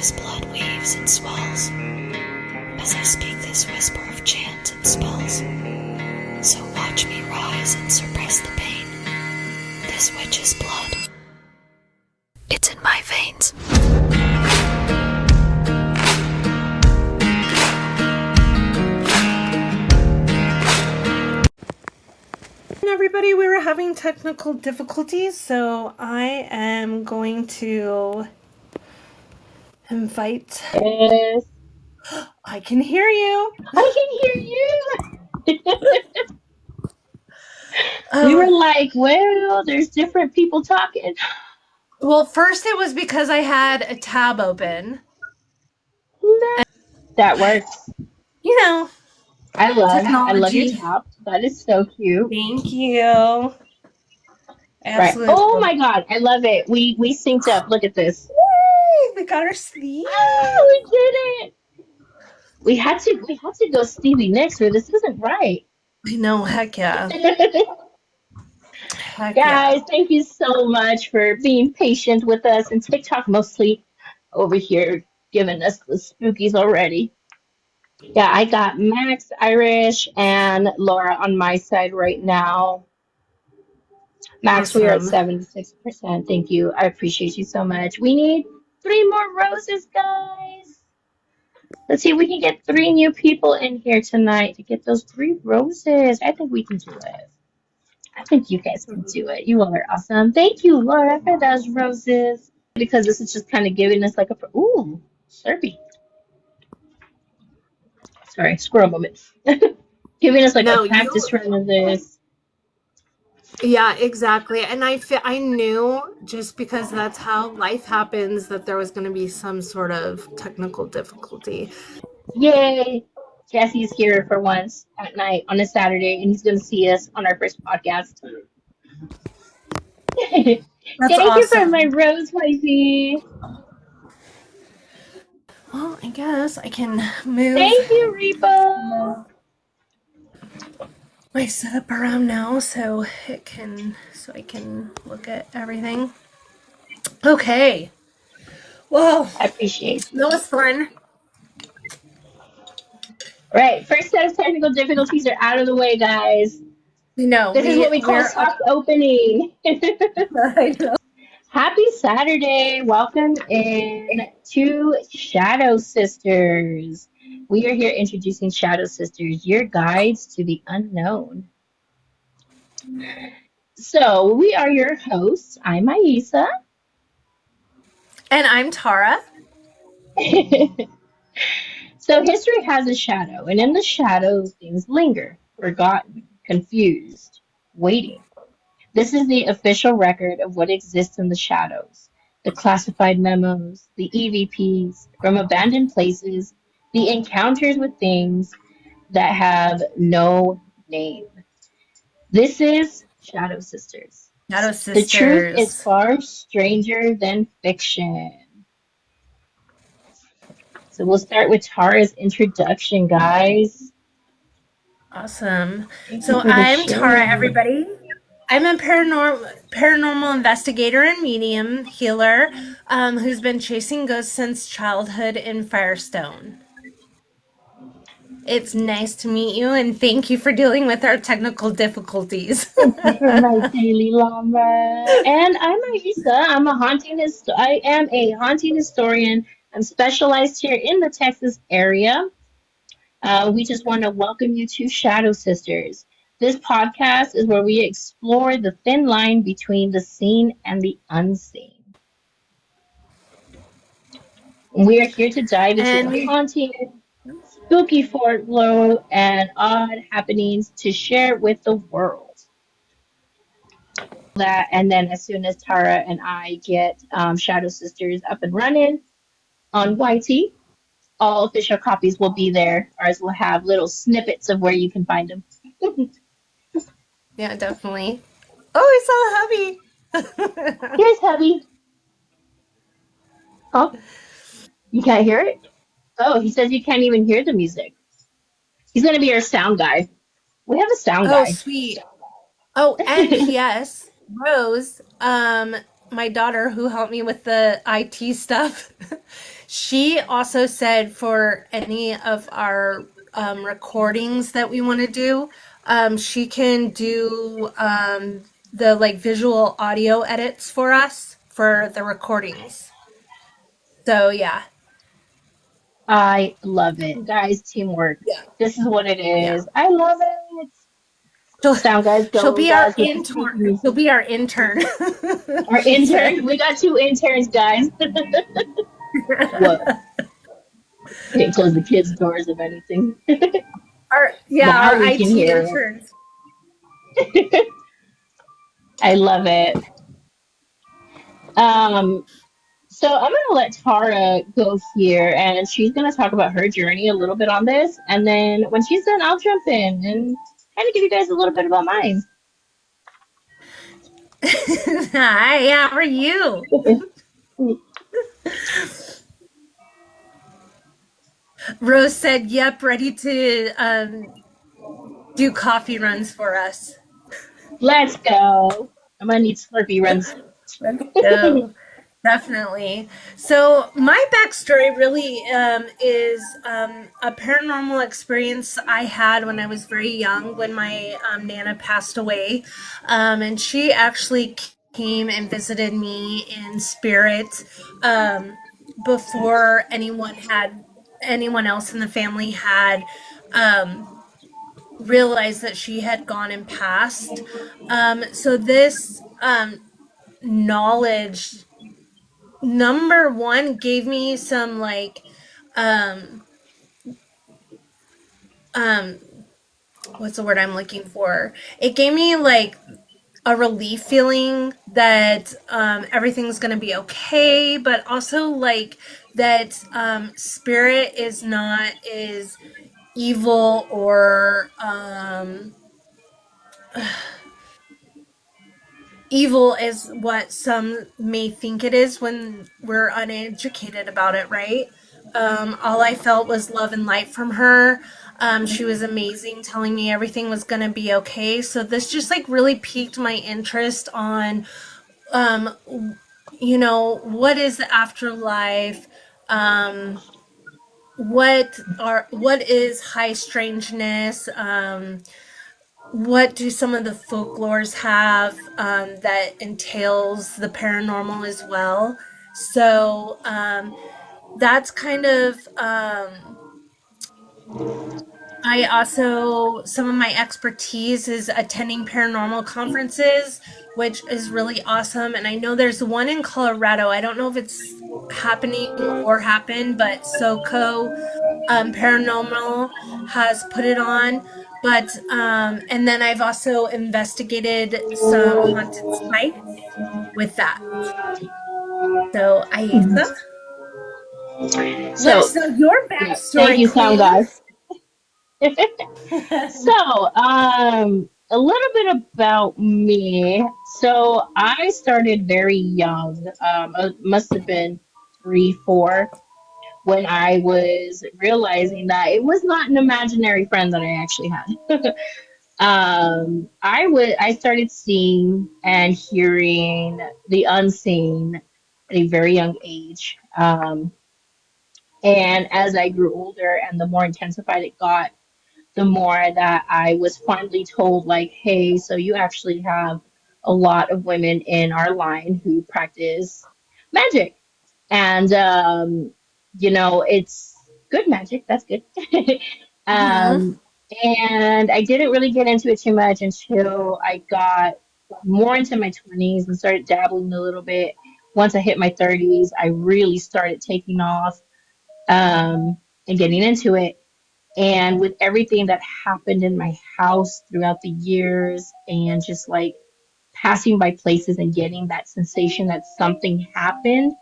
his blood weaves and swells as I speak this whisper of chant and spells. So watch me rise and suppress the pain. This witch's blood, it's in my veins. Everybody, we were having technical difficulties, so I am going to invite. Yes. I can hear you. I can hear you. We were like, well, there's different people talking. Well, first it was because I had a tab open. That works. You know, I love technology. your top. That is so cute. Thank you. Absolutely. Right. Oh my god, I love it. We synced up. Look at this. Yay! We got our sleeve. Oh, we did it. We had to go Stevie Nicks, or this isn't right. I know, heck yeah. Guys, thank you so much for being patient with us, and TikTok mostly over here giving us the spookies already. Yeah, I got Max, Irish, and Laura on my side right now. Max, awesome. We are at 76%. Thank you. I appreciate you so much. We need 3 more roses, guys. Let's see if we can get 3 new people in here tonight to get those 3 roses. I think we can do it. I think you guys can do it. You all are awesome. Thank you, Laura, for those roses. Because this is just kind of giving us like a... Ooh, Slurpee. Sorry, squirrel moment. Giving us like a practice run of this. Yeah, exactly. And I knew, just because that's how life happens, that there was going to be some sort of technical difficulty. Yay! Jesse's here for once at night on a Saturday, and he's going to see us on our first podcast. Thank you for my rose, wifey. Well, I guess I can move. Thank you, Repo. My setup around now so I can look at everything. Okay. Well, I appreciate you. That was fun. Right, first set of technical difficulties are out of the way, guys. No, this is what we call soft opening. I know. Happy Saturday. Welcome in to Shadow Sisters. We are here introducing Shadow Sisters, your guides to the unknown. So, we are your hosts. I'm Aisa. And I'm Tara. So, history has a shadow, and in the shadows, things linger, forgotten, confused, waiting. This is the official record of what exists in the shadows. The classified memos, the EVPs from abandoned places, the encounters with things that have no name. This is Shadow Sisters. Shadow Sisters. The truth is far stranger than fiction. So we'll start with Tara's introduction, guys. Awesome. So I'm Tara, everybody. I'm a paranormal investigator and medium healer who's been chasing ghosts since childhood in Firestone. It's nice to meet you, and thank you for dealing with our technical difficulties. Thank you for my daily llama. And I'm Aisa. I am a haunting historian. I'm specialized here in the Texas area. We just want to welcome you to Shadow Sisters. This podcast is where we explore the thin line between the seen and the unseen. We are here to dive into haunting, spooky folklore, and odd happenings to share with the world. And then as soon as Tara and I get Shadow Sisters up and running on YT, all official copies will be there. Ours will have little snippets of where you can find them. Yeah, definitely. Oh, I saw hubby. Here's hubby. Oh, you can't hear it? Oh, he says you can't even hear the music. He's going to be our sound guy. We have a sound guy. Oh, sweet. Oh, and yes, Rose, my daughter who helped me with the IT stuff, she also said for any of our recordings that we want to do, she can do the like visual audio edits for us for the recordings. So yeah, I love it. Guys, teamwork. yeah, This is what it yeah. is. I love it. She'll Sound guys she'll going, be our guys, with the spooky intern. She'll music. be our intern. Our She intern. said. We got two interns, guys. Whoa. Can't close the kids' doors if anything. Our yeah, Now our we can IT hear interns. it. I love it. Um, so I'm gonna let Tara go here, and she's gonna talk about her journey a little bit on this, and then when she's done, I'll jump in and kind of give you guys a little bit about mine. Hi, how are you? Rose said, "Yep, ready to do coffee runs for us." Let's go. I'm gonna need Slurpee runs. Let's go. Definitely. So my backstory really is a paranormal experience I had when I was very young, when my nana passed away, and she actually came and visited me in spirit before anyone else in the family had realized that she had gone and passed. So this knowledge, number one, gave me some like um um what's the word I'm looking for? It gave me like a relief feeling that everything's gonna be okay, but also like that spirit is not as evil or evil is what some may think it is when we're uneducated about it, right? All I felt was love and light from her. She was amazing, telling me everything was going to be okay. So this just like really piqued my interest on, um, what is the afterlife? Um, what is high strangeness? What do some of the folklores have that entails the paranormal as well? So that's kind of I also, some of my expertise is attending paranormal conferences, which is really awesome. And I know there's one in Colorado. I don't know if it's happening or happened, but SoCo Paranormal has put it on. But and then I've also investigated some haunted sites with that. So Aisa, let So, us know your yeah, thank backstory, you, sound Queen. guys. So, a little bit about me. So, I started very young. I must have been 3, 4 when I was realizing that it was not an imaginary friend that I actually had. I started seeing and hearing the unseen at a very young age. And as I grew older and the more intensified it got, the more that I was finally told, like, hey, so you actually have a lot of women in our line who practice magic. And, it's good magic. That's good. Hmm. um, and I didn't really get into it too much until I got more into my 20s and started dabbling a little bit. Once I hit my 30s, I really started taking off and getting into it. And with everything that happened in my house throughout the years, and just like passing by places and getting that sensation that something happened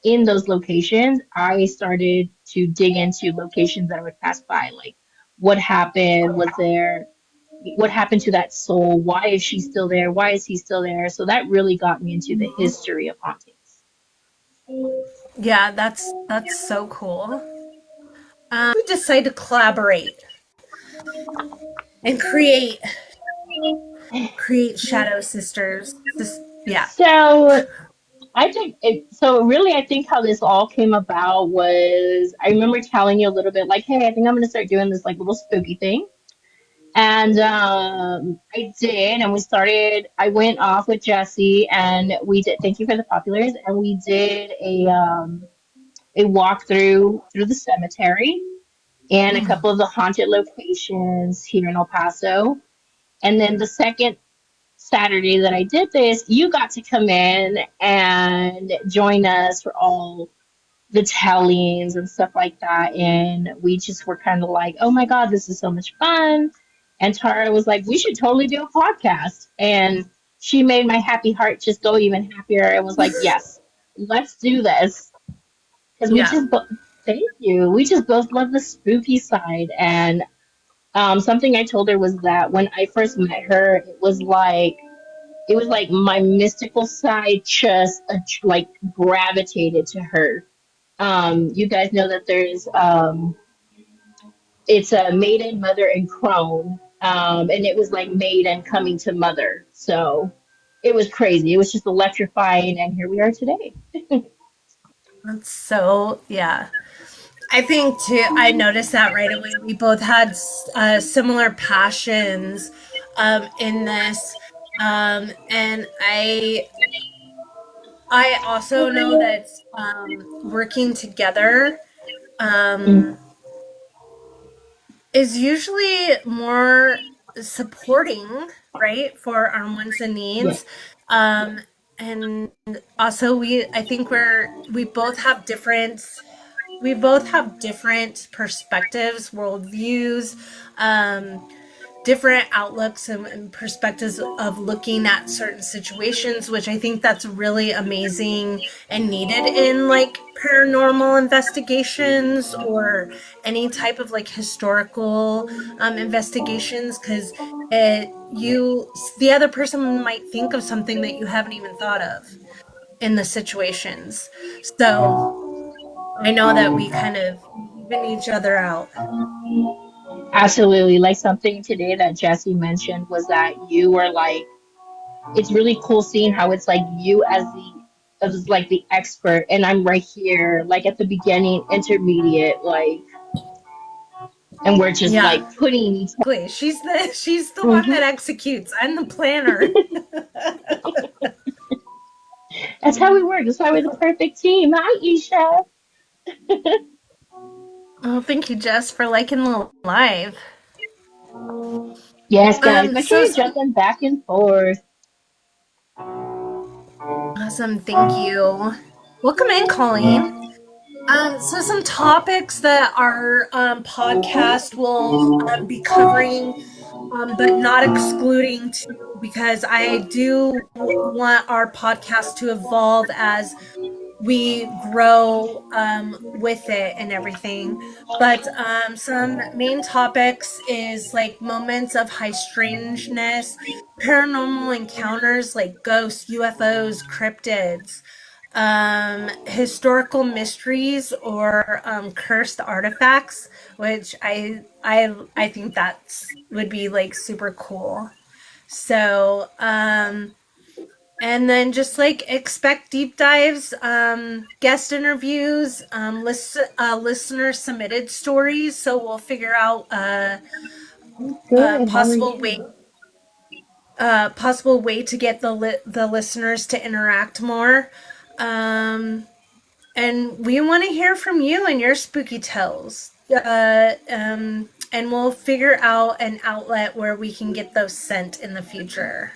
in those locations, I started to dig into locations that I would pass by. Like, what happened? What happened to that soul? Why is she still there? Why is he still there? So that really got me into the history of hauntings. Yeah, that's so cool. We decide to collaborate and create Shadow Sisters. Yeah. So I think it, so really I think how this all came about was I remember telling you a little bit like, hey, I think I'm gonna start doing this like little spooky thing. And I did, and we started. I went off with Jesse, and we did. Thank you for the populars, and we did a walk through the cemetery and a Mm, couple of the haunted locations here in El Paso. And then the second Saturday that I did this, you got to come in and join us for all the tellings and stuff like that. And we just were kind of like, oh my God, this is so much fun. And Tara was like, we should totally do a podcast. And she made my happy heart just go even happier and was like, yes, let's do this. Because we yeah. just, thank you. We just both love the spooky side. And something I told her was that when I first met her, it was like my mystical side just like gravitated to her. You guys know that there's it's a maiden, mother, and crone, and it was like maiden coming to mother, so it was crazy. It was just electrifying, and here we are today. That's so, yeah. I think too, I noticed that right away. We both had similar passions in this. And I also know that working together Mm, um, is usually more supporting, right, for our wants and yeah, needs. Um, and also, I think we both have different perspectives, worldviews, um, different outlooks and perspectives of looking at certain situations, which I think that's really amazing and needed in like paranormal investigations or any type of like historical investigations, because the other person might think of something that you haven't even thought of in the situations. So I know that we kind of even each other out. absolutely. Like something today that Jesse mentioned was that you were like, it's really cool seeing how it's like you as like the expert, and I'm right here, like at the beginning, intermediate, like, and we're just Yeah. like putting each. Exactly. She's the one Mhm. that executes. I'm the planner. That's how we work. That's why we're the perfect team. Hi, Isha. Oh, thank you, Jess, for liking the live. Yes, guys. Make sure So you're some jumping back and forth. awesome. Thank you. Welcome in, Colleen. So some topics that our podcast will be covering, but not excluding to, because I do want our podcast to evolve as we grow with it and everything. But some main topics is like moments of high strangeness, paranormal encounters like ghosts, UFOs, cryptids, historical mysteries or cursed artifacts, which I think that's would be like super cool. So and then just like expect deep dives, guest interviews, listener submitted stories. So we'll figure out a Good. How are you? possible way to get the listeners to interact more. Um, and we want to hear from you and your spooky tells. And we'll figure out an outlet where we can get those sent in the future.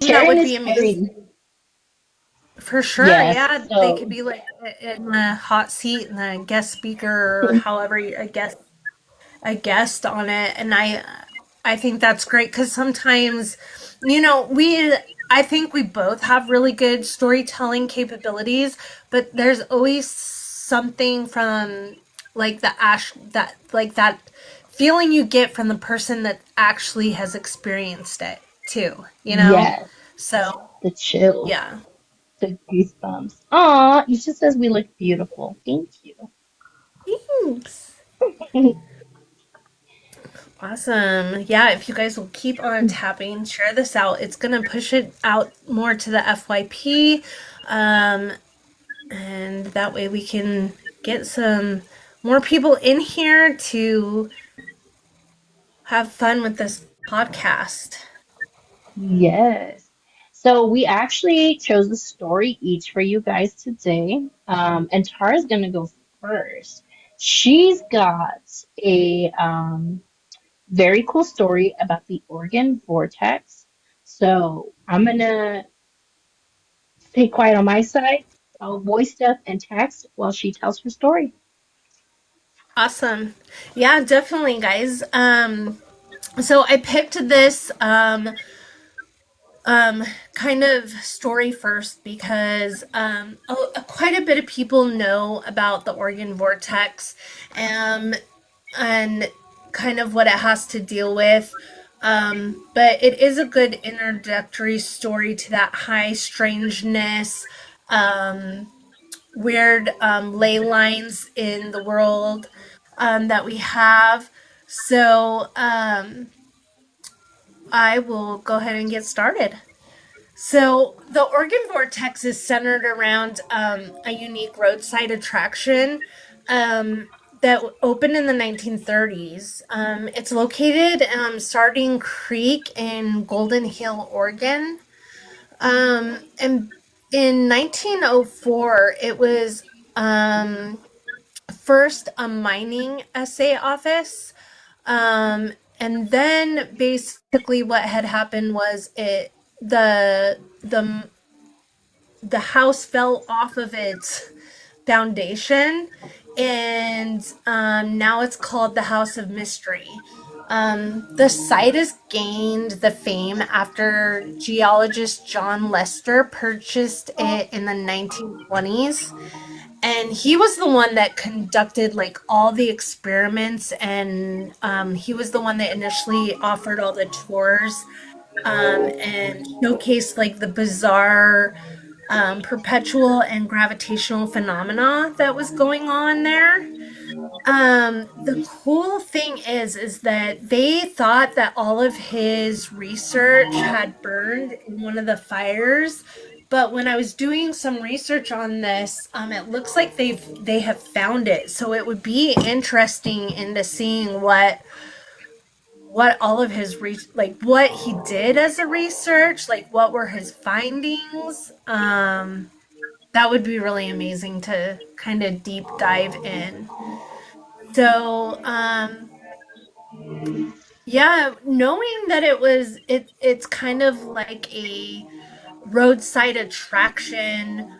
That Sharing would is be amazing. caring. For sure, Yes. yeah. They could So, be like in the hot seat and the guest speaker or however a guest on it, and I think that's great because sometimes, we I think we both have really good storytelling capabilities, but there's always something from like that feeling you get from the person that actually has experienced it too, you know? yes, So, the chills, yeah. the goosebumps. Aw, Isha says we look beautiful. Thank you. Thanks. Awesome. Yeah, if you guys will keep on tapping, share this out. It's going to push it out more to the FYP. Um, and that way we can get some more people in here to have fun with this podcast. Yes. So we actually chose a story each for you guys today. And Tara's gonna go first. She's got a very cool story about the Oregon Vortex. So I'm gonna stay quiet on my side. I'll voice stuff and text while she tells her story. Awesome. Yeah, definitely, guys. So I picked this um, kind of story first because quite a bit of people know about the Oregon Vortex um, and kind of what it has to deal with. But it is a good introductory story to that high strangeness, um, weird ley lines in the world that we have. So I will go ahead and get started. So, the Oregon Vortex is centered around a unique roadside attraction that opened in the 1930s. It's located Sardine Creek in Golden Hill, Oregon. And in 1904, it was first a mining assay office. And then basically what had happened was the the house fell off of its foundation, and now it's called the House of Mystery. The site has gained the fame after geologist John Lester purchased it in the 1920s, and he was the one that conducted like all the experiments, and he was the one that initially offered all the tours and showcased like the bizarre perpetual and gravitational phenomena that was going on there. The cool thing is that they thought that all of his research had burned in one of the fires, but when I was doing some research on this, it looks like they have found it. So it would be interesting into seeing what all of his like what he did as a research, like what were his findings. That would be really amazing to kind of deep dive in. So, yeah, knowing that it's kind of like a roadside attraction.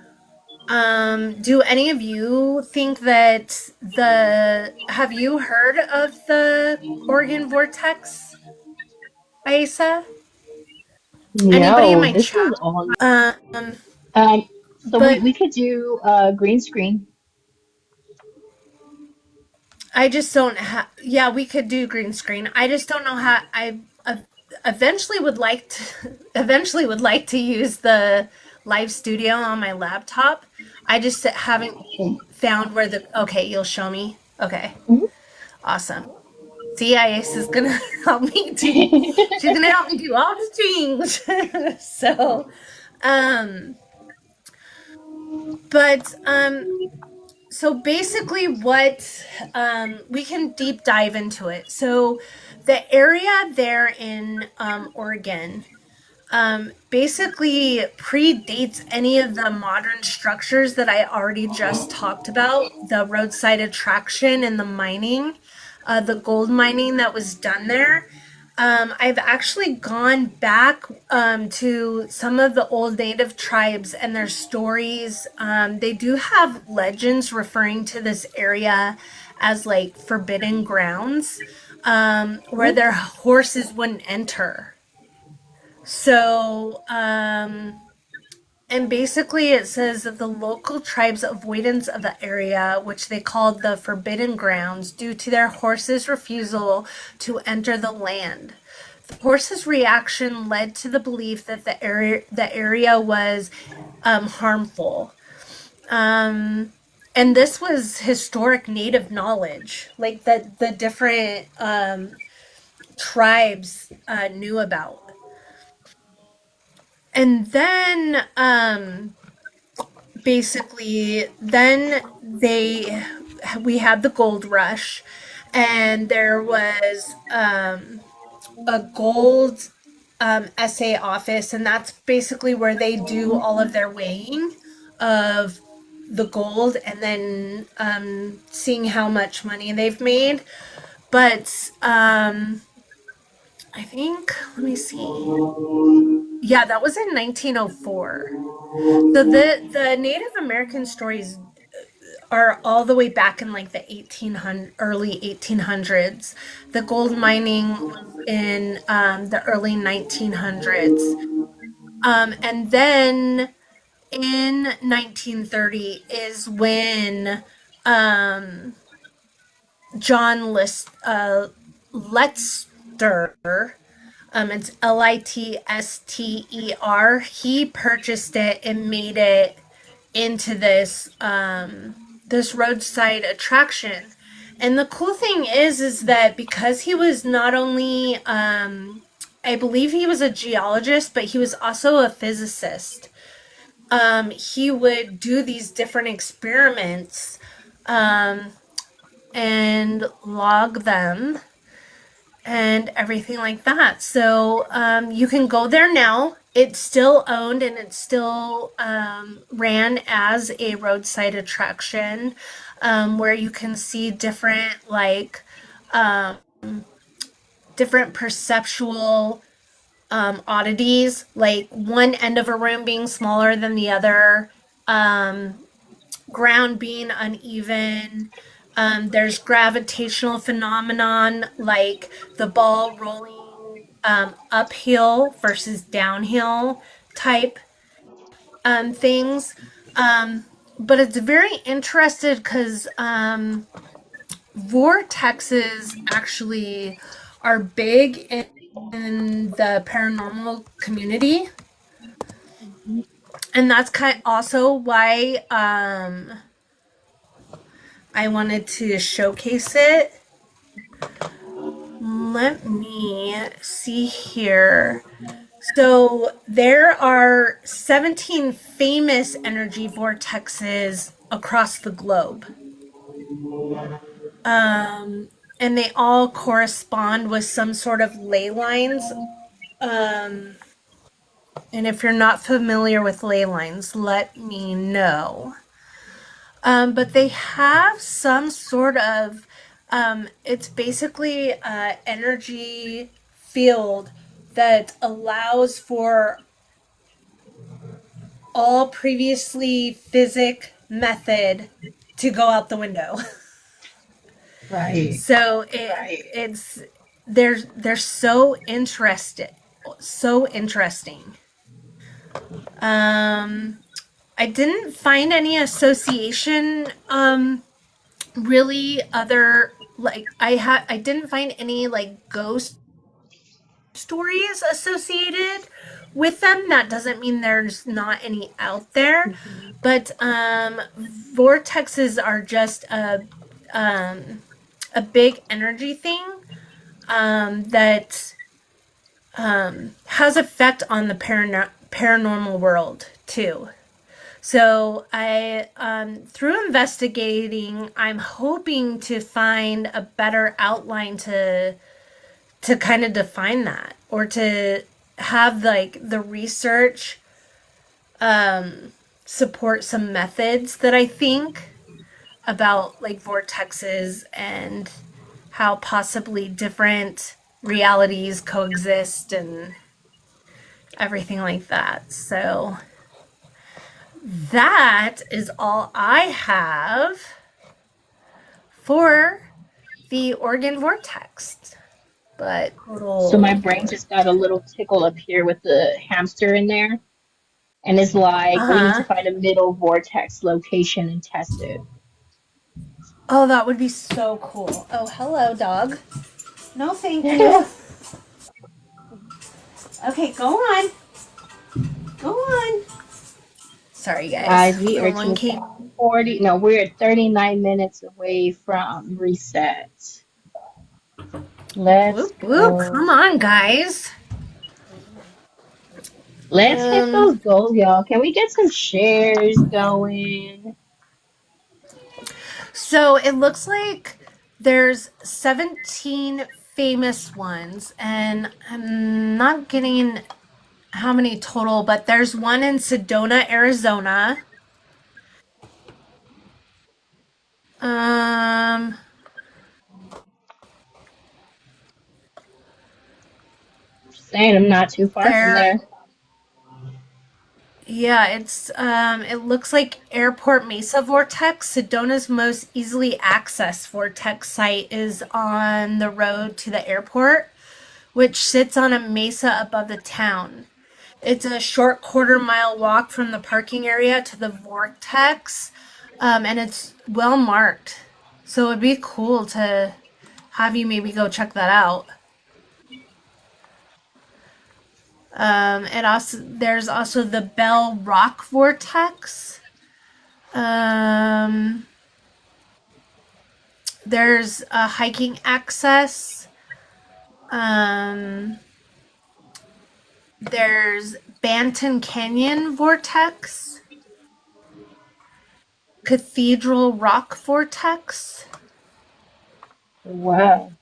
Do any of you think that the have you heard of the Oregon Vortex, Aisa? Anybody in No, my this chat? is all. Um, So we, but we could do green screen. I just don't have. Yeah, we could do green screen. I just don't know how. I eventually would like to. Eventually would like to use the live studio on my laptop. I just haven't found where the. Okay, you'll show me. Okay, Mhm. awesome. CIS is gonna help me do. She's gonna help me do all the things. So, um, but so basically what we can deep dive into it. So the area there in Oregon basically predates any of the modern structures that I already just talked about, the roadside attraction and the mining, the gold mining that was done there. I've actually gone back to some of the old native tribes and their stories. They do have legends referring to this area as like forbidden grounds, where their horses wouldn't enter. So, and basically it says that the local tribe's avoidance of the area, which they called the Forbidden Grounds, due to their horses' refusal to enter the land. The horses' reaction led to the belief that the area was harmful. And this was historic native knowledge, like the different tribes knew about. And then basically then we had the gold rush, and there was a gold SA office, and that's basically where they do all of their weighing of the gold, and then seeing how much money they've made. But I think, let me see. Yeah, that was in 1904. So the Native American stories are all the way back in like the 1800 early 1800s. The gold mining was in the early 1900s. And then in 1930 is when um, John Letster, it's Litster, he purchased it and made it into this roadside attraction. And the cool thing is that because he was not only I believe he was a geologist, but he was also a physicist. He would do these different experiments and log them and everything like that. So you can go there now. It's still owned, and it's still ran as a roadside attraction, where you can see different different perceptual oddities, like one end of a room being smaller than the other, ground being uneven. There's gravitational phenomenon, like the ball rolling uphill versus downhill type things. But it's very interesting because vortexes actually are big in the paranormal community. And that's also why I wanted to showcase it. Let me see here. So there are 17 famous energy vortexes across the globe. And they all correspond with some sort of ley lines. And if you're not familiar with ley lines, let me know. But they have some sort of, it's basically an energy field that allows for all previously physic method to go out the window. Right. So it's they're so interested, so interesting. I didn't find any association really other, like I didn't find any like ghost stories associated with them. That doesn't mean there's not any out there, but vortexes are just a big energy thing that has effect on the paranormal world too. So I, through investigating, I'm hoping to find a better outline to kind of define that, or to have like the research support some methods that I think about, like vortexes and how possibly different realities coexist and everything like that. So that is all I have for the Oregon Vortex. But So my brain just got a little tickle up here with the hamster in there. And it's like, we need to find a middle vortex location and test it. Oh, that would be so cool. Oh, hello, dog. No, thank you. Okay, go on. Go on. Sorry, guys. We are just 40. No, we're 39 minutes away from reset. Let's Whoop whoop! go. Come on, guys. Let's hit Um, those goals, y'all. Can we get some shares going? so it looks like there's 17 famous ones, and I'm not getting how many total, but there's one in Sedona, Arizona. Um, Saying I'm not too far from there, there. yeah, it looks like Airport Mesa Vortex, Sedona's most easily accessed vortex site, is on the road to the airport, which sits on a mesa above the town. It's a short quarter-mile walk from the parking area to the vortex, and it's well marked. So it'd be cool to have you maybe go check that out. It also there's also the Bell Rock Vortex. Um, there's a hiking access. Um, there's Banton Canyon Vortex, Cathedral Rock Vortex. Wow.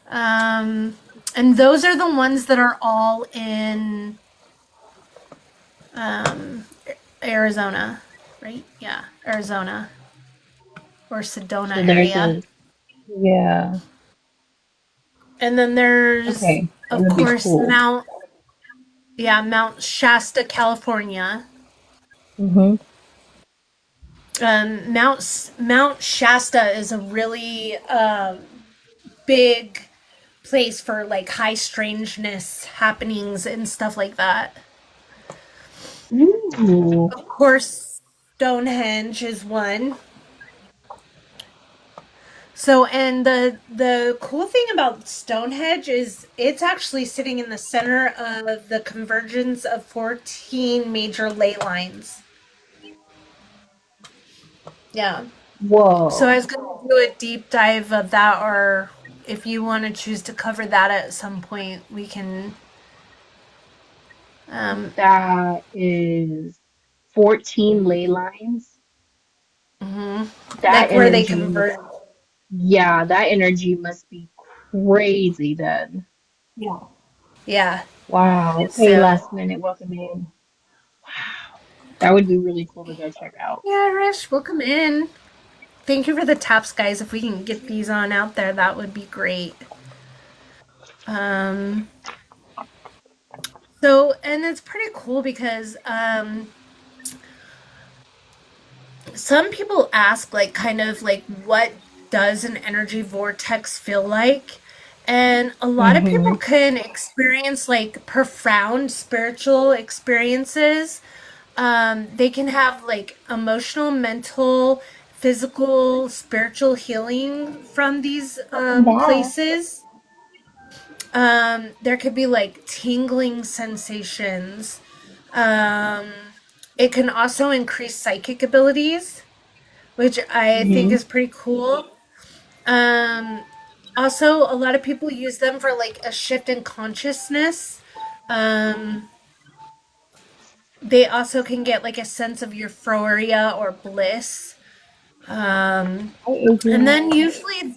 Um, and those are the ones that are all in um, Arizona, right? Yeah, Arizona or Sedona So there's area. a, yeah. And then there's, Okay. That of would be course, cool. Mount Shasta, California. Mm-hmm. Mount Shasta is a really big place for like high strangeness happenings and stuff like that. Ooh. Of course, Stonehenge is one. So, and the cool thing about Stonehenge is it's actually sitting in the center of the convergence of 14 major ley lines. Yeah. So I Whoa. was going to do a deep dive of that, or if you want to choose to cover that at some point, we can. Um, That is 14 ley lines. mhm. That Like where they energy, converge. yeah, that energy must be crazy then. Yeah. Yeah. Wow. Okay, So, last minute welcome in. Wow. That would be really cool to go check out. yeah, Rish, welcome in. Thank you for the taps, guys. If we can get these on out there, that would be great. Um, so, and it's pretty cool because some people ask, like, kind of like, what does an energy vortex feel like? And a lot of people Mm-hmm. can experience like profound spiritual experiences. They can have like emotional, mental, physical, spiritual healing from these Welcome back. places. There could be like tingling sensations. Um, it can also increase psychic abilities, which I think Mm-hmm. is pretty cool. Um, Also, a lot of people use them for like a shift in consciousness. Um, they also can get like a sense of euphoria or bliss. Um, Hi, and Adrian. then usually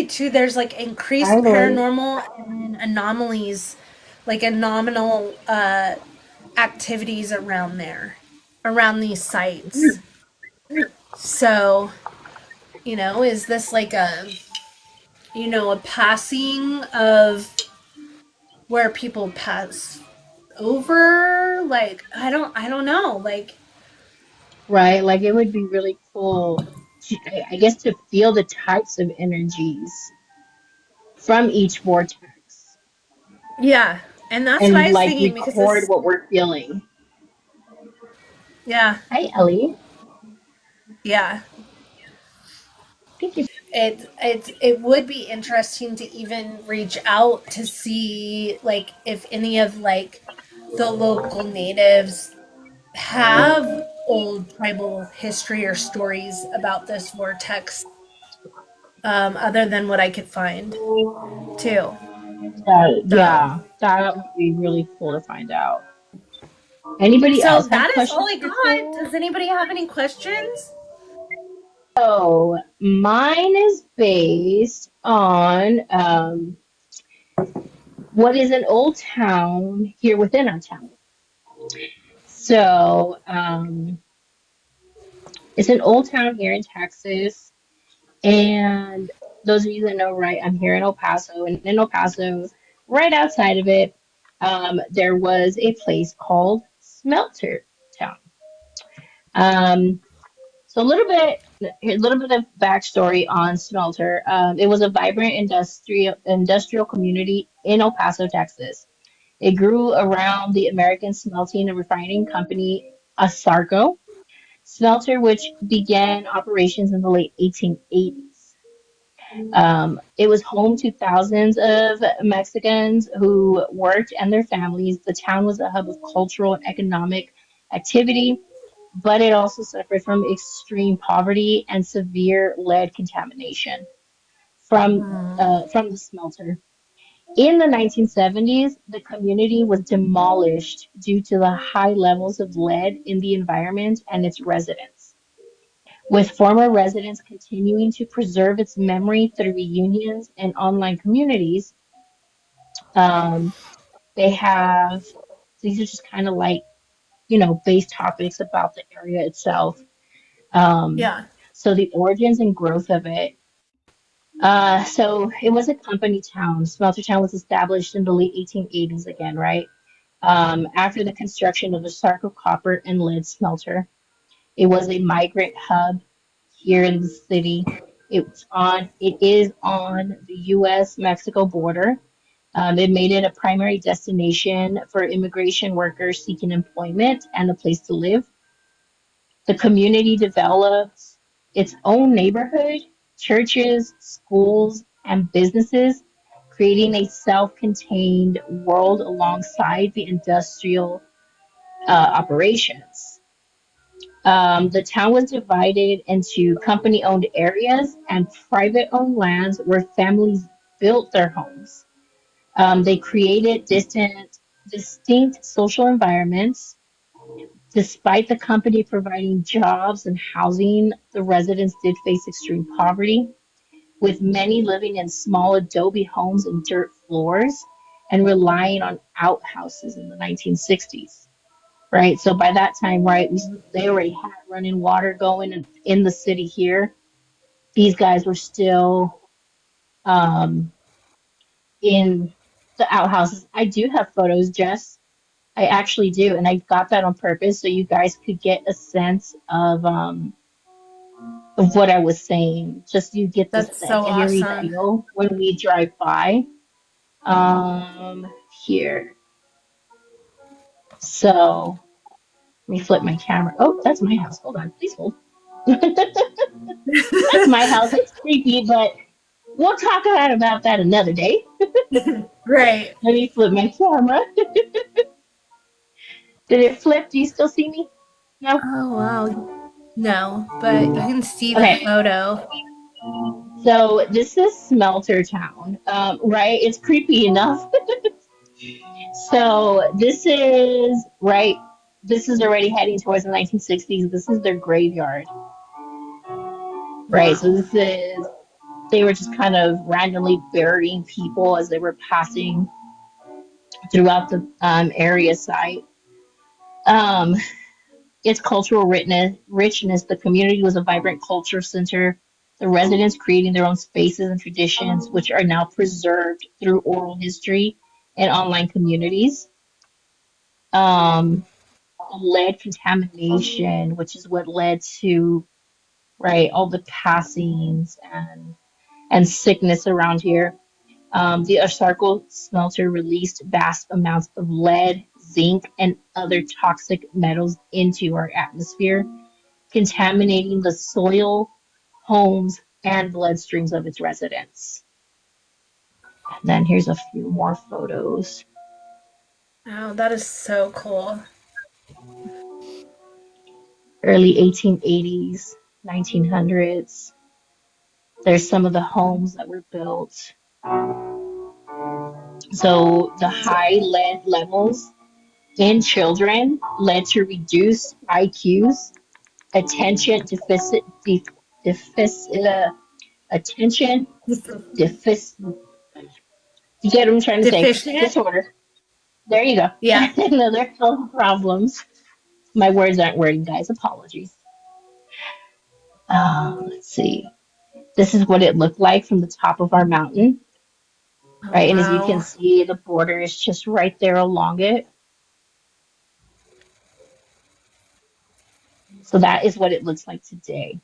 too, there's like Hi, increased Lori. paranormal and anomalies, like anomalous activities around there, around these sites. So, is this like a passing of where people pass over? Like, I don't know. Like, Right, like it would be really cool, I guess, to feel the types of energies from each vortex yeah. And that's what and I was like thinking because record it's, what we're feeling. yeah, Hi, Ellie. yeah. Thank you. It would be interesting to even reach out to see like if any of like the local natives have old tribal history or stories about this vortex. other than what I could find, too. So, Yeah, that would be really cool to find out. Anybody so else have that is all questions I for got. Tara? Does anybody have any questions? So mine is based on what is an old town here within our town. So it's an old town here in Texas. And those of you that know, right, I'm here in El Paso, and in El Paso, right outside of it, there was a place called Smelter Town. Um, so a little bit of backstory on Smelter. It was a vibrant industrial community in El Paso, Texas. It grew around the American smelting and refining company Asarco Smelter, which began operations in the late 1880s. It was home to thousands of Mexicans who worked and their families. The town was a hub of cultural and economic activity, but it also suffered from extreme poverty and severe lead contamination from the smelter. In the 1970s, the community was demolished due to the high levels of lead in the environment and its residents, with former residents continuing to preserve its memory through reunions and online communities. Um, they have, these are just kind of like, base topics about the area itself. Um, Yeah. so the origins and growth of it. So it was a company town. Smelter Town was established in the late 1880s again, right? After the construction of the Sarco copper and lead smelter. It was a migrant hub here in the city. It is on the U.S. Mexico border. It made it a primary destination for immigration workers seeking employment and a place to live. The community developed its own neighborhood, churches, schools, and businesses, creating a self-contained world alongside the industrial operations. The town was divided into company owned areas and private owned lands where families built their homes. They created distinct social environments. Despite the company providing jobs and housing, the residents did face extreme poverty, with many living in small adobe homes and dirt floors and relying on outhouses in the 1960s. Right. So by that time, right, they already had running water going in the city here. These guys were still um, in the outhouses. I do have photos, Jess. I actually do, and I got that on purpose so you guys could get a sense of what I was saying. Just you get That's that so eerie awesome. feel when we drive by. Um, Here. So let me flip my camera. Oh, that's my house. Hold on, please hold. That's my house. It's creepy, but we'll talk about that another day. Great. Let me flip my camera. Did it flip? Do you still see me? No? Oh, wow. No, but you can see the Okay. photo. So this is Smelter Town, right? It's creepy enough. So this is, right, this is already heading towards the 1960s. This is their graveyard, right? So Wow. this is, they were just kind of randomly burying people as they were passing throughout the area site. Um, its cultural richness, the community was a vibrant culture center. The residents creating their own spaces and traditions, which are now preserved through oral history and online communities. Um, Lead contamination, which is what led to, right, all the passings and sickness around here. The Asarco smelter released vast amounts of lead, zinc, and other toxic metals into our atmosphere, contaminating the soil, homes, and bloodstreams of its residents. And then here's a few more photos. Wow, that is so cool. Early 1880s, 1900s. There's some of the homes that were built. So the high lead levels in children led to reduced IQs, attention deficit, attention deficit. You get what I'm trying to say? Deficient? Disorder. There you go. Yeah. And other health problems. My words aren't wording, guys. Apologies. Let's see. This is what it looked like from the top of our mountain, Oh, right? And as you can wow. see, the border is just right there along it. So that is what it looks like today.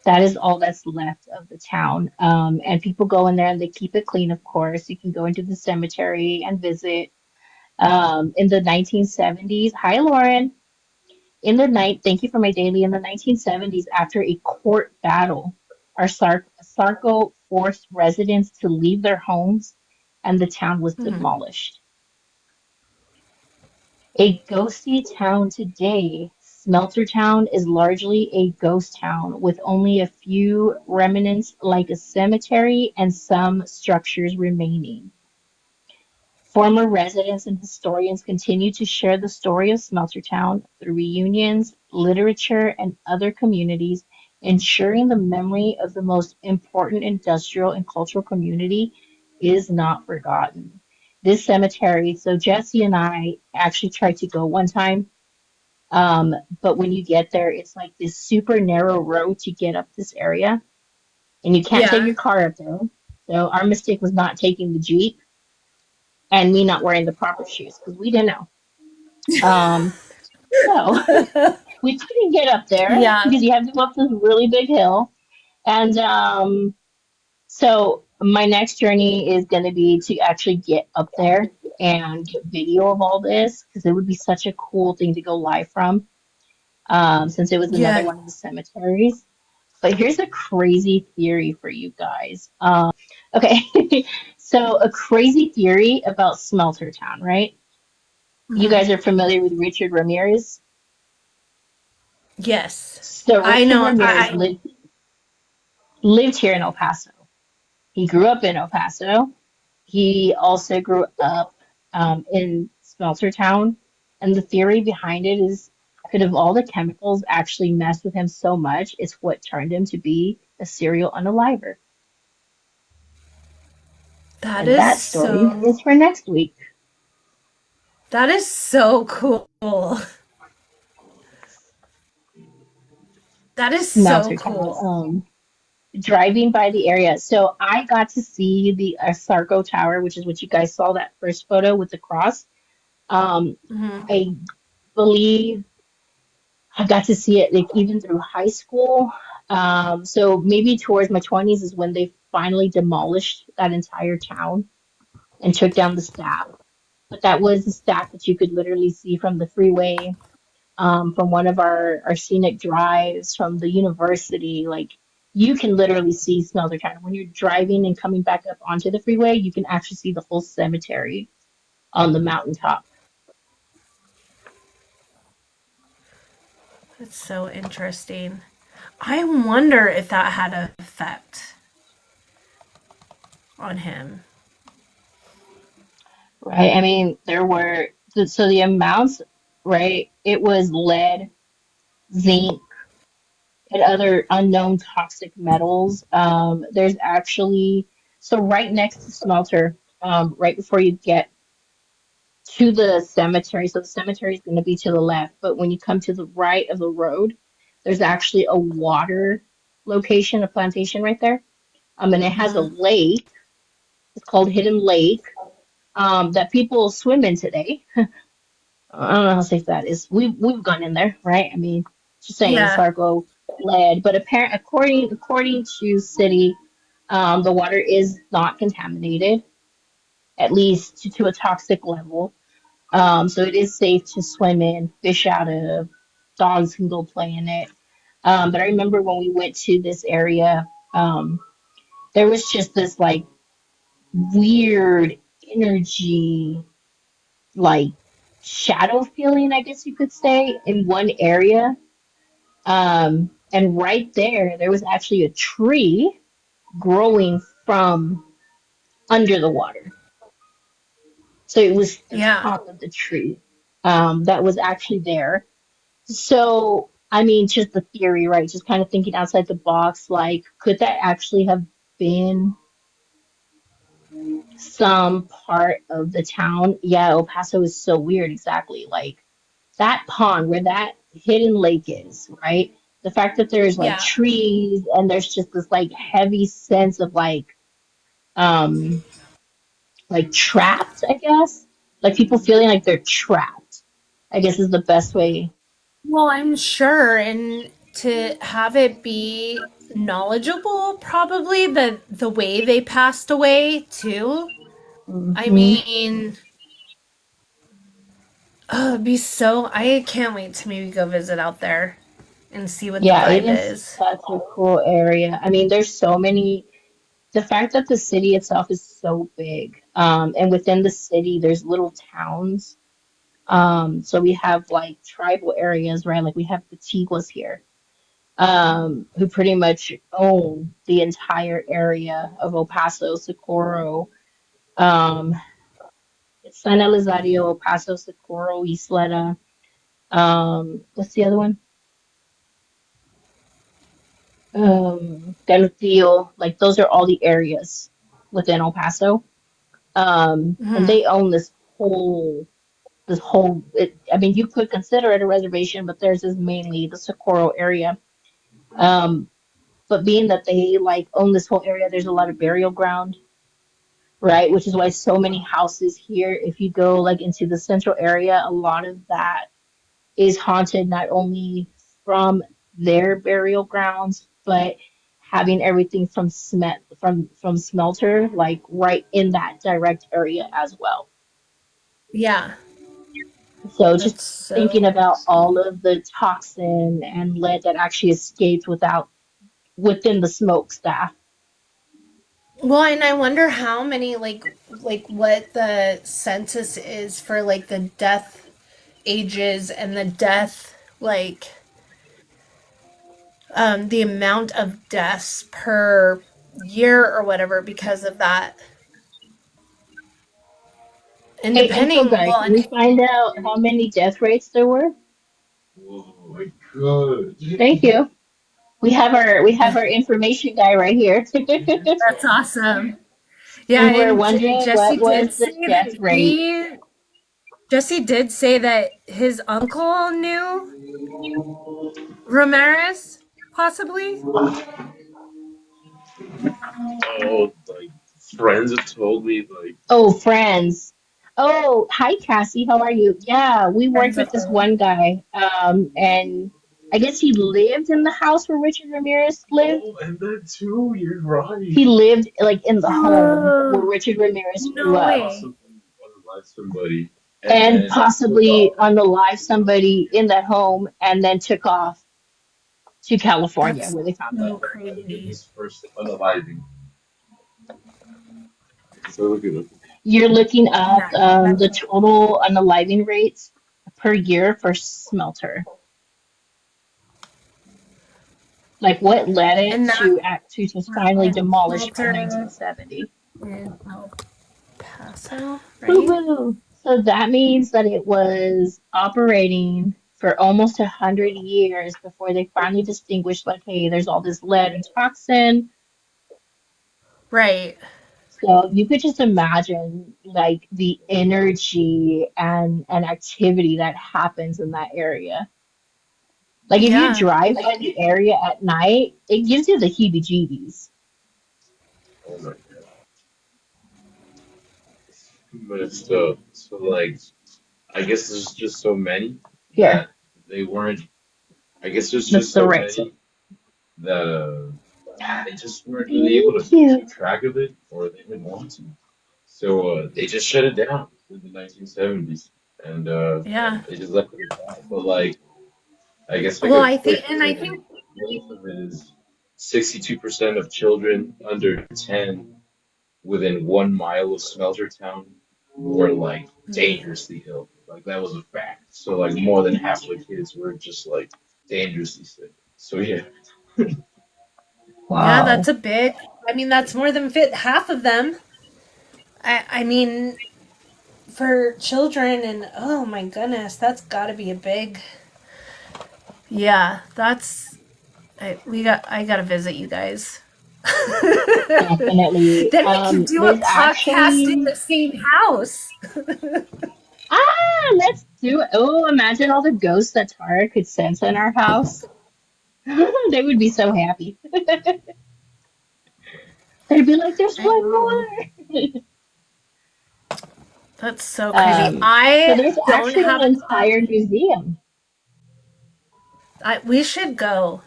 That is all that's left of the town. And people go in there and they keep it clean, of course. You can go into the cemetery and visit. In the 1970s, hi Lauren. In the night, thank you for my daily. In the 1970s, after a court battle, our Sarko forced residents to leave their homes, and the town was Mhm. demolished. A ghosty town today, Smelter Town is largely a ghost town with only a few remnants like a cemetery and some structures remaining. Former residents and historians continue to share the story of Smeltertown through reunions, literature, and other communities, ensuring the memory of the most important industrial and cultural community is not forgotten. This cemetery, so Jesse and I actually tried to go one time, but when you get there, it's like this super narrow road to get up this area, and you can't take Yeah. your car up there. So our mistake was not taking the Jeep and me not wearing the proper shoes because we didn't know. Um, so we couldn't get up there Yeah. because you have to go up this really big hill. And so my next journey is going to be to actually get up there and get video of all this because it would be such a cool thing to go live from since it was another Yeah. one of the cemeteries. But here's a crazy theory for you guys. Okay, so a crazy theory about Smelter Town, right? You Mhm. guys are familiar with Richard Ramirez? Yes. So I Richard know. Ramirez lived here in El Paso. He grew up in El Paso. He also grew up in Smelter Town. And the theory behind it is could have all the chemicals actually messed with him so much, it's what turned him to be a serial unaliver. That And is that story so is for next week. that is so cool. That is so Smelter Town. cool. Driving by the area. So I got to see the Sarko Tower, which is what you guys saw that first photo with the cross. Um, Mhm. I believe I got to see it like even through high school. So maybe towards my 20s is when they finally demolished that entire town and took down the staff. But that was the staff that you could literally see from the freeway, from one of our scenic drives, from the university. Like you can literally see Smelter Town. When you're driving and coming back up onto the freeway, you can actually see the whole cemetery on the mountaintop. That's so interesting. I wonder if that had an effect on him. Right. I mean, there were so the amounts, right? It was lead, zinc, and other unknown toxic metals. There's actually so right next to Smelter, right before you get to the cemetery. So the cemetery is going to be to the left, but when you come to the right of the road, there's actually a water location, a plantation right there. And it has a Mhm. lake. It's called Hidden Lake. That people swim in today. I don't know how safe that is. We've gone in there, right? I mean, just saying, Yeah. Sarko led, but apparent according to city, the water is not contaminated, at least to a toxic level. So it is safe to swim in, fish out of, dogs can go play in it. But I remember when we went to this area, um, there was just this like weird energy, like shadow feeling, I guess you could say, in one area. And right there was actually a tree growing from under the water. So it was the Yeah. top of the tree that was actually there. So, I mean, just the theory, right? Just kind of thinking outside the box, like, could that actually have been some part of the town? Yeah, El Paso is so weird, exactly. Like, that pond where that hidden lake is, right? The fact that there's like Yeah. trees and there's just this like heavy sense of um like trapped, I guess. Like people feeling like they're trapped, I guess is the best way. Well, I'm sure, and to have it be knowledgeable, probably the way they passed away too. I Hmm. mean, oh, it'd be so. I can't wait to maybe go visit out there and see what the Yeah, it vibe is is. such a cool area. I mean, there's so many. The fact that the city itself is so big, and within the city, there's little towns. So we have like tribal areas, right? Like we have the Tiguas here, who pretty much own the entire area of El Paso, Socorro, um, San Elizario, El Paso, Socorro, Isleta. What's the other one? Delfio. Like those are all the areas within El Paso. And Hmm. they own this whole. I mean, you could consider it a reservation, but theirs is mainly the Socorro area. Um, but being that they like own this whole area, there's a lot of burial ground, right? Which is why so many houses here, if you go like into the central area, a lot of that is haunted not only from their burial grounds, but having everything from from Smelter like right in that direct area as well. Yeah, So just that's thinking so. about all of the toxin and lead that actually escaped within the smokestack. Well, and I wonder how many like what the census is for like the death ages and the death like the amount of deaths per year or whatever because of that. And Hey, info depending, guy, well, can we and find out how many death rates there were? Oh my God. Thank you. We have our information guy right here. that's awesome. Yeah, We were and wondering Jesse what was did the say death that rate. Jesse did say that his uncle knew Ramirez, possibly. Oh, like friends have told me, like, Oh, friends. Oh, hi Cassie, how are you? Yeah, we worked Friends with of this hers. one guy, and I guess he lived in the house where Richard Ramirez lived. oh, and that too, you're right. He lived like in the home where Oh, Richard Ramirez grew no And up, way. possibly unalive somebody, and and then took possibly off. unalive somebody in that home, and then took off to California That's where they found him. so That might have been crazy. his first unaliving. So look at it. You're looking up Yeah, that's the total unaliving rates per year for Smelter. Like what led it and that to act to just finally and demolish by Smelter 1970. in El Paso, right? Woo-hoo. So that means that it was operating for almost 100 years before they finally distinguished, like, hey, there's all this lead and toxin. Right. So you could just imagine like the energy and activity that happens in that area. Like if you Yeah. drive by the area at night, it gives you the heebie-jeebies. Oh my God. But so like, I guess there's just so many Here, that they weren't. I guess there's that's just the so right. many that they just weren't really able to Thank you. keep track of it, or they didn't want to. So they just shut it down in the 1970s, and Yeah. they just left it at that. But like, I guess like Well, a I think, quick and I think, growth of it is 62% of children under 10 within 1 mile of Smelter Town were like dangerously ill. Like that was a fact. So like more than half the kids were just like dangerously sick. So yeah. Yeah, that's Wow. a big. I mean, that's more than fit half of them. I mean, for children, and oh my goodness, that's got to be a big. Yeah, that's. I gotta visit you guys. Definitely. Then we can do a There's podcast in actually the same house. let's do it. Oh, imagine all the ghosts that Tara could sense in our house. They would be so happy. They'd be like, "There's I one know. more." That's so crazy. So I there's don't actually an have. entire museum. We should go.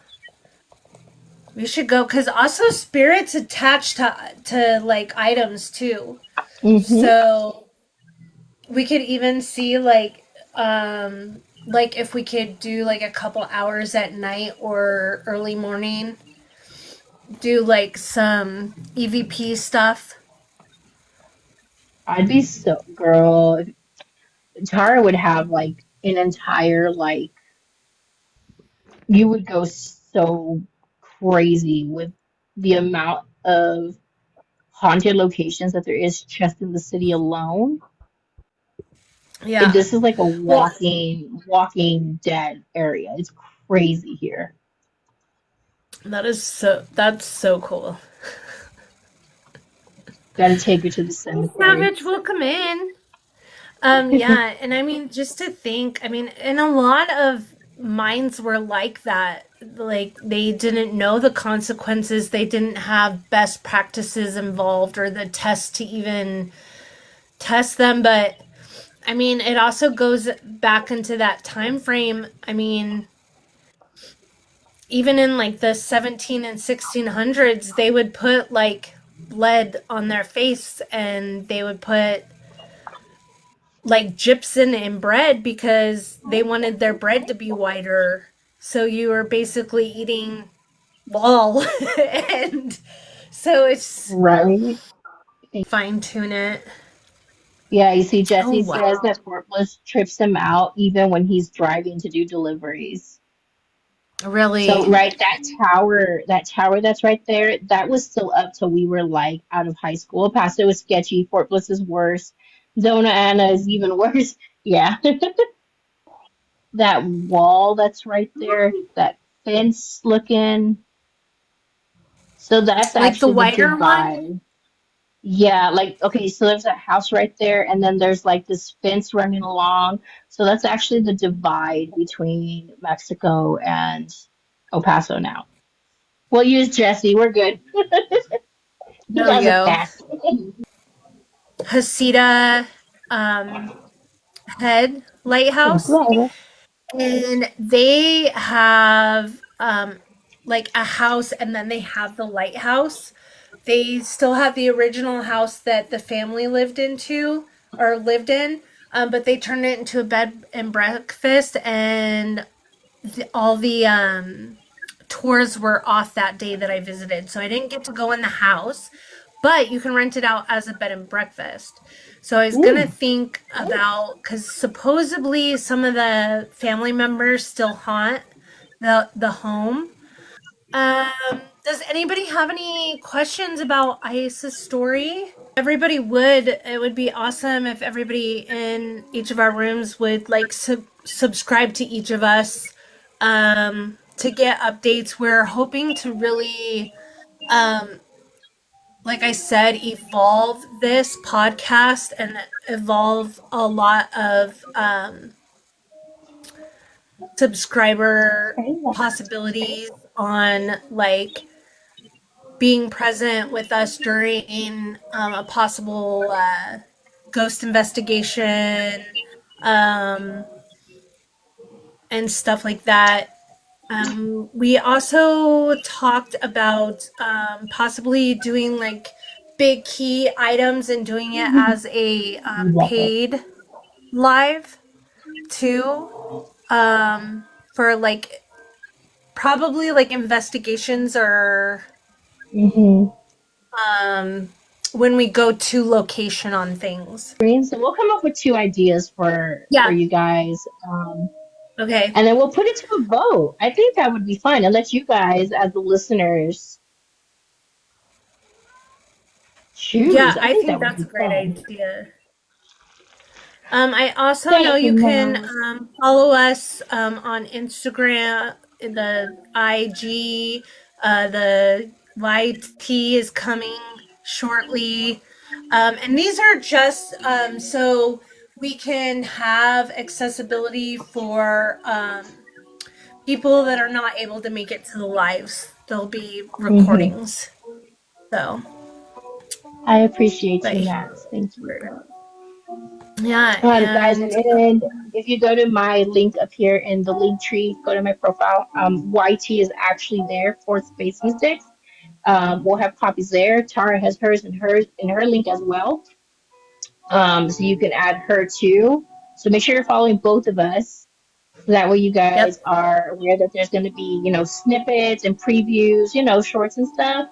We should go because also spirits attached to like items too. Hmm. So we could even see like if we could do like a couple hours at night or early morning, do like some EVP stuff. I'd be so girl. Tara would have like an entire like you would go so crazy with the amount of haunted locations that there is just in the city alone. Yeah. This is like a Well, walking dead area. It's crazy here. that's so cool. Got to take her to the Hey, cemetery. Savage, welcome in. Yeah, and I mean, just to think, I mean, and a lot of minds were like that. Like, they didn't know the consequences, they didn't have best practices involved or the test to even test them. But I mean, it also goes back into that time frame. I mean, even in like the 17 and 1600s, they would put like lead on their face and they would put like gypsum in bread because they wanted their bread to be whiter. So you were basically eating wall. And so it's Right? fine tune it. Yeah, you see, Oh, Jesse says wow. that Forklift trips him out even when he's driving to do deliveries. So, Really? right, that tower that's right there, that was still up till we were like out of high school. Paso is sketchy. Fort Bliss is worse. Zona Ana is even worse. Yeah, that wall that's right there, that fence looking. So that's Like the actually the whiter one? divide. Yeah, like okay, so there's a house right there, and then there's like this fence running along. So that's actually the divide between Mexico and El Paso now. We'll use Jesse. We're good. He There we has a go. pass. Hasita um, Head Lighthouse. Right. And they have like a house and then they have the lighthouse. They still have the original house that the family lived into or lived in, but they turned it into a bed and breakfast, and all the tours were off that day that I visited. So I didn't get to go in the house, but you can rent it out as a bed and breakfast. So I was going to Ooh, think about, because supposedly some of the family members still haunt the home. Does anybody have any questions about Isa's story? Everybody would. It would be awesome if everybody in each of our rooms would like subscribe to each of us to get updates. We're hoping to really, um, like I said, evolve this podcast and evolve a lot of subscriber possibilities on like being present with us during a possible ghost investigation um, and stuff like that. We also talked about possibly doing like big key items and doing it as a love it. paid live too, for like probably like investigations or Hmm. um, when we go to location on things. So we'll come up with two ideas for Yeah. you guys. Okay. And then we'll put it to a vote. I think that would be fun and let you guys, as the listeners, choose. Yeah, I I think think that would that's be a great fun. idea. I also know Thank you, you can Mouse. follow us on Instagram, the IG, the YT is coming shortly. And these are just so we can have accessibility for people that are not able to make it to the lives. There'll be Hmm. recordings. So, I appreciate but you, Max. Thank you. yeah, Guys, and and if you go to my link up here in the link tree, go to my profile. YT is actually there for Space Mystics. We'll have copies there. Tara has hers and hers in her link as well. So you can add her too. So make sure you're following both of us. So that way you guys yep, are aware that there's going to be, snippets and previews, shorts and stuff,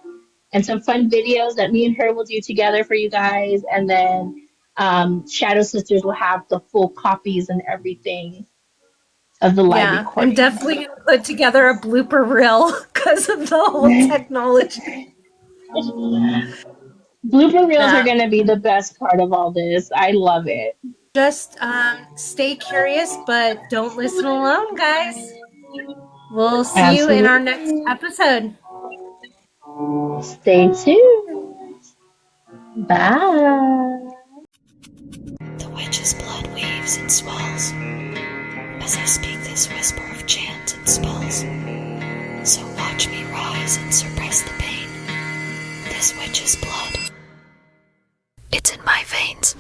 and some fun videos that me and her will do together for you guys. And then Shadow Sisters will have the full copies and everything of the live yeah. I'm recordings. definitely gonna put together a blooper reel because of the whole technology. Blooper reels are Yeah, going to be the best part of all this. I love it. just stay curious, but don't listen alone, guys. We'll see you in our next Absolutely. episode. Stay tuned. Bye. The witch's blood weaves and swells as I speak this whisper of chant and spells. So watch me rise and suppress the pain. This witch's blood, it's in my veins.